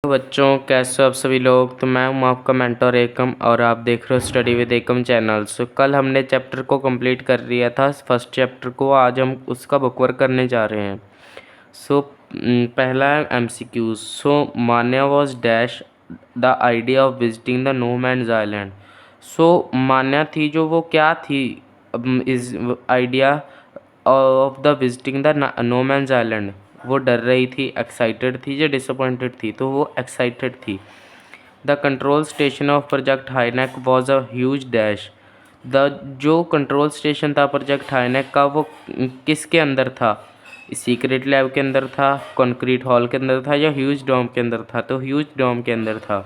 तो बच्चों कैसे हो आप सभी लोग। तो मैं हूं आपका मेंटर एकम और आप देख रहे हो स्टडी विद एकम चैनल। सो कल हमने चैप्टर को कंप्लीट कर लिया था, फर्स्ट चैप्टर को। आज हम उसका बुक वर्क करने जा रहे हैं। सो पहला है MCQ। So Manya was dash the idea of visiting the no man's island. So Manya थी जो वो क्या थी, इस idea of the visiting the no man's island. वो डर रही थी, एक्साइटेड थी या डिसअपॉइंटेड थी? तो वो एक्साइटेड थी। The control station of project high neck was a huge dash. The जो कंट्रोल स्टेशन था प्रोजेक्ट हाईनेक का, वो किसके अंदर था? सीक्रेट लैब के अंदर था, कंक्रीट हॉल के अंदर था, या ह्यूज डोम के अंदर था? तो ह्यूज डोम के अंदर था।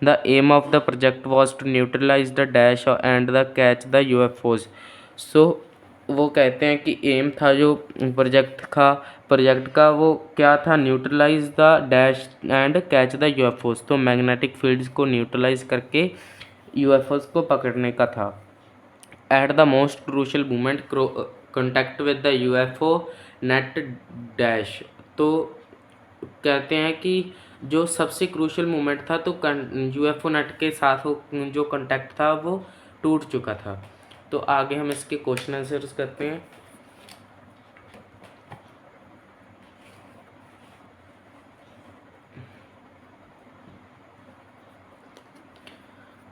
The aim of the project was to neutralize the dash and the catch the UFOs। So वो कहते हैं कि एम था जो प्रोजेक्ट का वो क्या था? Neutralise the dash and catch the UFOs। तो मैग्नेटिक फील्ड्स को न्यूट्रलाइज करके UFOs को पकड़ने का था। At the most crucial moment contact with the UFO net dash. तो कहते हैं कि जो सबसे क्रूशल मोमेंट था, तो UFO नेट के साथ जो कॉन्टैक्ट था वो टूट चुका था। तो आगे हम इसके क्वेश्चन आंसर्स करते हैं।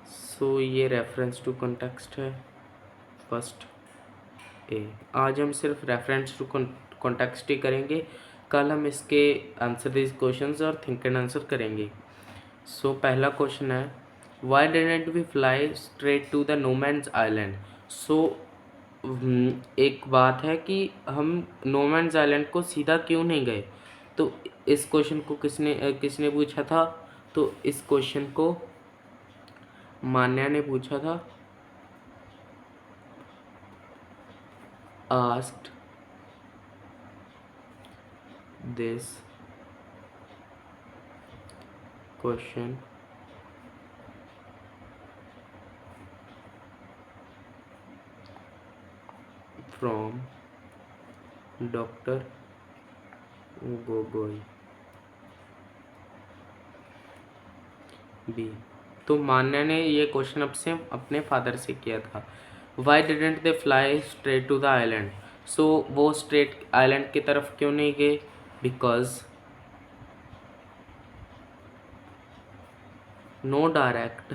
सो ये रेफरेंस टू कॉन्टेक्स्ट है फर्स्ट ए। आज हम सिर्फ रेफरेंस टू कॉन्टेक्स्ट ही करेंगे। कल हम इसके आंसर दिस क्वेश्चंस और थिंक एंड आंसर करेंगे। सो पहला क्वेश्चन है, why didn't we fly straight to the no man's island. So एक बात है कि हम नो मैन्स आइलैंड को सीधा क्यों नहीं गए? तो इस क्वेश्चन को किसने पूछा था? तो इस क्वेश्चन को मान्या ने पूछा था। Asked this question from doctor Gogoi B. तो मान्या ने ये क्वेश्चन अपने फादर से किया था। Why didn't they fly straight to the island. So वो स्ट्रेट आइलैंड की तरफ क्यों नहीं गए? Because no direct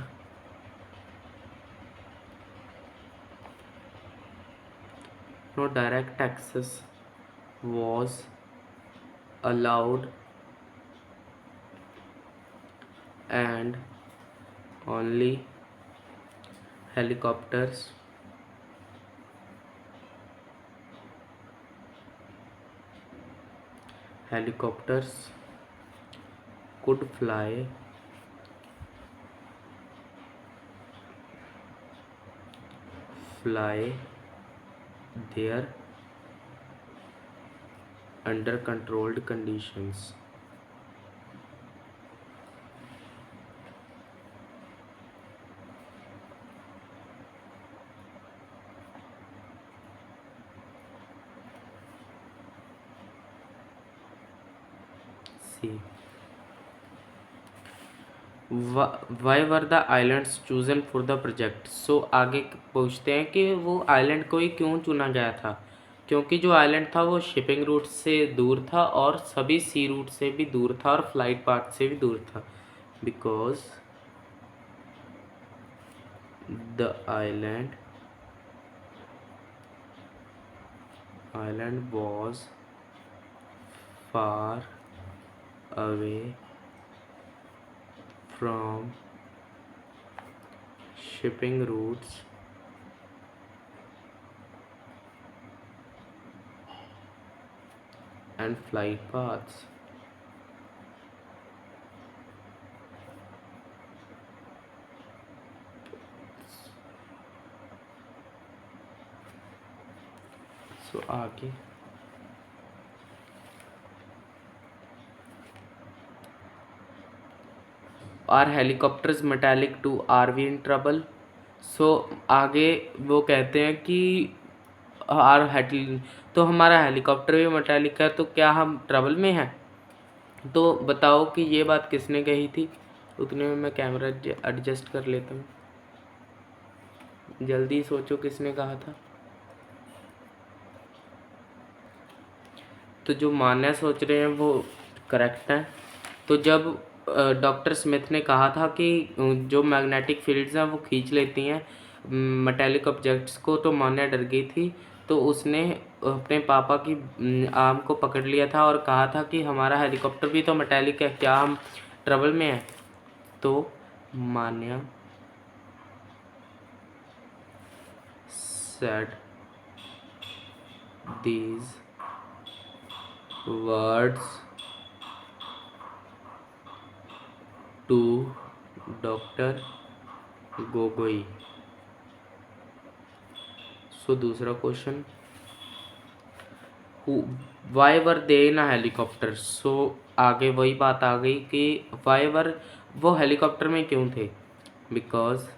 access was allowed and only helicopters could fly there under controlled conditions. C. Why were the islands chosen for the project? So आगे पूछते हैं कि वो आइलैंड को ही क्यों चुना गया था? क्योंकि जो आइलैंड था वो शिपिंग रूट से दूर था और सभी सी रूट से भी दूर था और फ्लाइट पाथ से भी दूर था। Because the island was far away from shipping routes and flight paths. So आगे are helicopters metallic to are we in trouble. So आगे वो कहते हैं कि तो हमारा हेलीकॉप्टर भी मेटालिक है, तो क्या हम ट्रबल में हैं? तो बताओ कि ये बात किसने कही थी। उतने में मैं कैमरा एडजस्ट कर लेता हूँ। जल्दी सोचो किसने कहा था। तो जो मान्या सोच रहे हैं वो करेक्ट है। तो जब डॉक्टर स्मिथ ने कहा था कि जो मैग्नेटिक फील्ड्स हैं वो खींच लेती हैं मेटेलिक ऑब्जेक्ट्स को, तो मान्या डर गई थी। तो उसने अपने पापा की आर्म को पकड़ लिया था और कहा था कि हमारा हेलीकॉप्टर भी तो मेटेलिक है, क्या हम ट्रबल में हैं। तो Manya said these words to doctor Gogoi. So दूसरा question, why were they in helicopter. So आगे वही बात आ गई कि वाई वर, वो हेलीकॉप्टर में क्यों थे। बिकॉज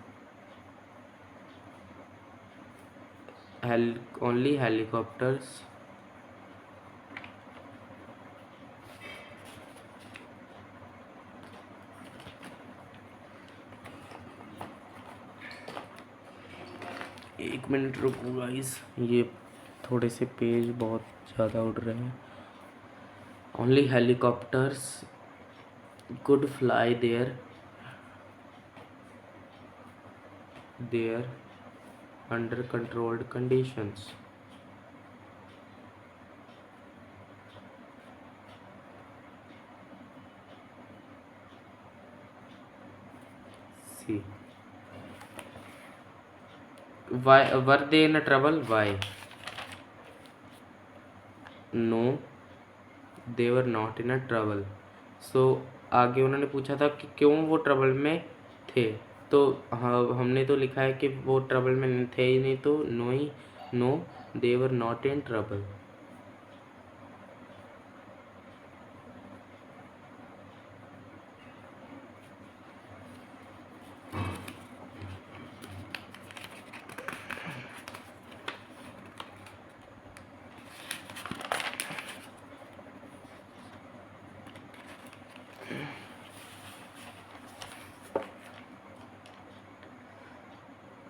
ओनली हेलीकॉप्टर्स एक मिनट रुको गाइस, ये थोड़े से पेज बहुत ज़्यादा उड़ रहे हैं। Only helicopters could fly there under controlled conditions. See, why were they in a trouble? Why? No, they were not in a trouble. So आगे उन्होंने पूछा था कि क्यों वो ट्रबल में थे। तो हाँ, हमने तो लिखा है कि वो ट्रबल में थे ही नहीं, तो no he, no they were not in trouble.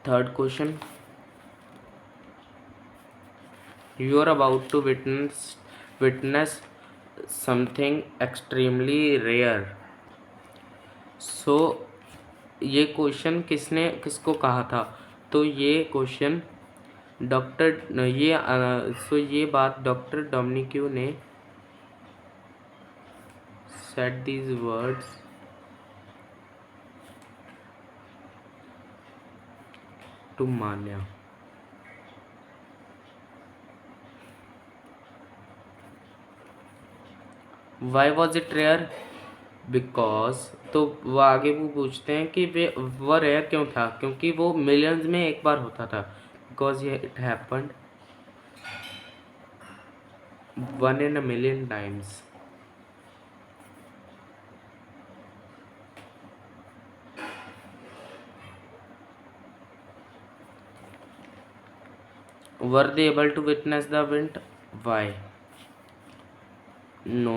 Third question, you are about to witness something extremely rare. So ये क्वेश्चन किसको कहा था। तो ये क्वेश्चन डॉक्टर ये बात डॉक्टर डोमिनिक्यू ने said these words to Manya. Why was it rare. Because, तो वो आगे वो पूछते हैं कि वो रेयर क्यों था, क्योंकि वो मिलियंस में एक बार होता था। बिकॉज ये it happened 1 in a million times. Were they able to witness the event? Why? No,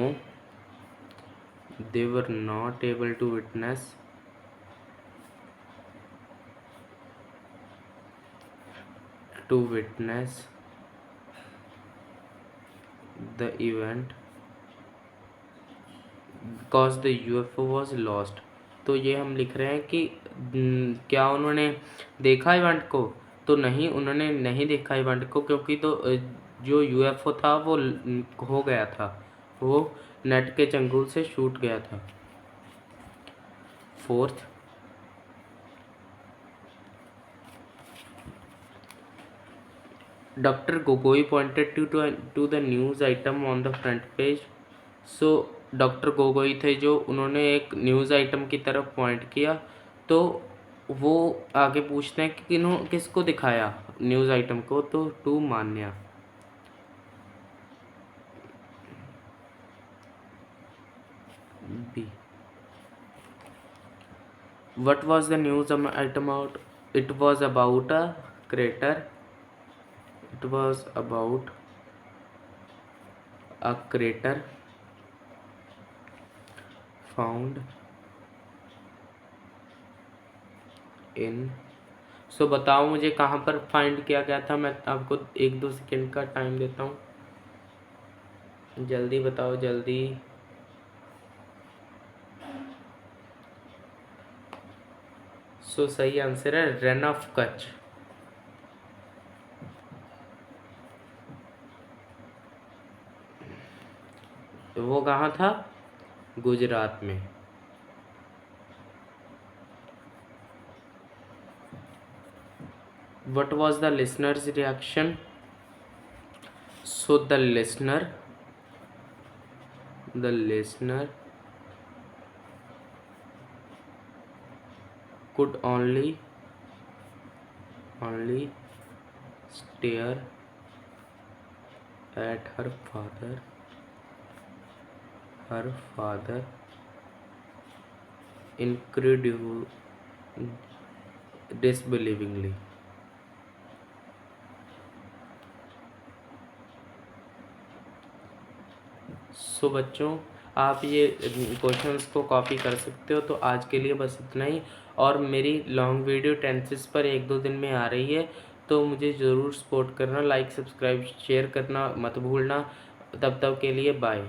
they were not able to witness the event because the UFO was lost. तो ये हम लिख रहे हैं कि क्या उन्होंने देखा इवेंट को। तो नहीं, उन्होंने नहीं देखा इवेंट को, क्योंकि तो जो UFO था वो हो गया था, वो नेट के चंगुल से छूट गया था। Fourth, Dr. Gogoi pointed to the news item on the front page. So doctor Gogoi थे जो उन्होंने एक न्यूज़ आइटम की तरफ पॉइंट किया। तो वो आगे पूछते हैं कि किसको दिखाया न्यूज़ आइटम को। तो to Manya. B, what was the news item out? It was about a crater. It was about a crater found in. So बताओ मुझे कहाँ पर फाइंड किया गया था। मैं आपको 1-2 सेकेंड का टाइम देता हूँ, जल्दी बताओ जल्दी। सो सही आंसर है रन ऑफ कच्छ। वो कहाँ था? गुजरात में। What was the listener's reaction? So the listener could only stare at her father disbelievingly. सो बच्चों, आप ये क्वेश्चंस को कॉपी कर सकते हो। तो आज के लिए बस इतना ही। और मेरी लॉन्ग वीडियो टेंसेस पर 1-2 दिन में आ रही है, तो मुझे ज़रूर सपोर्ट करना। लाइक, सब्सक्राइब, शेयर करना मत भूलना। तब तक के लिए बाय।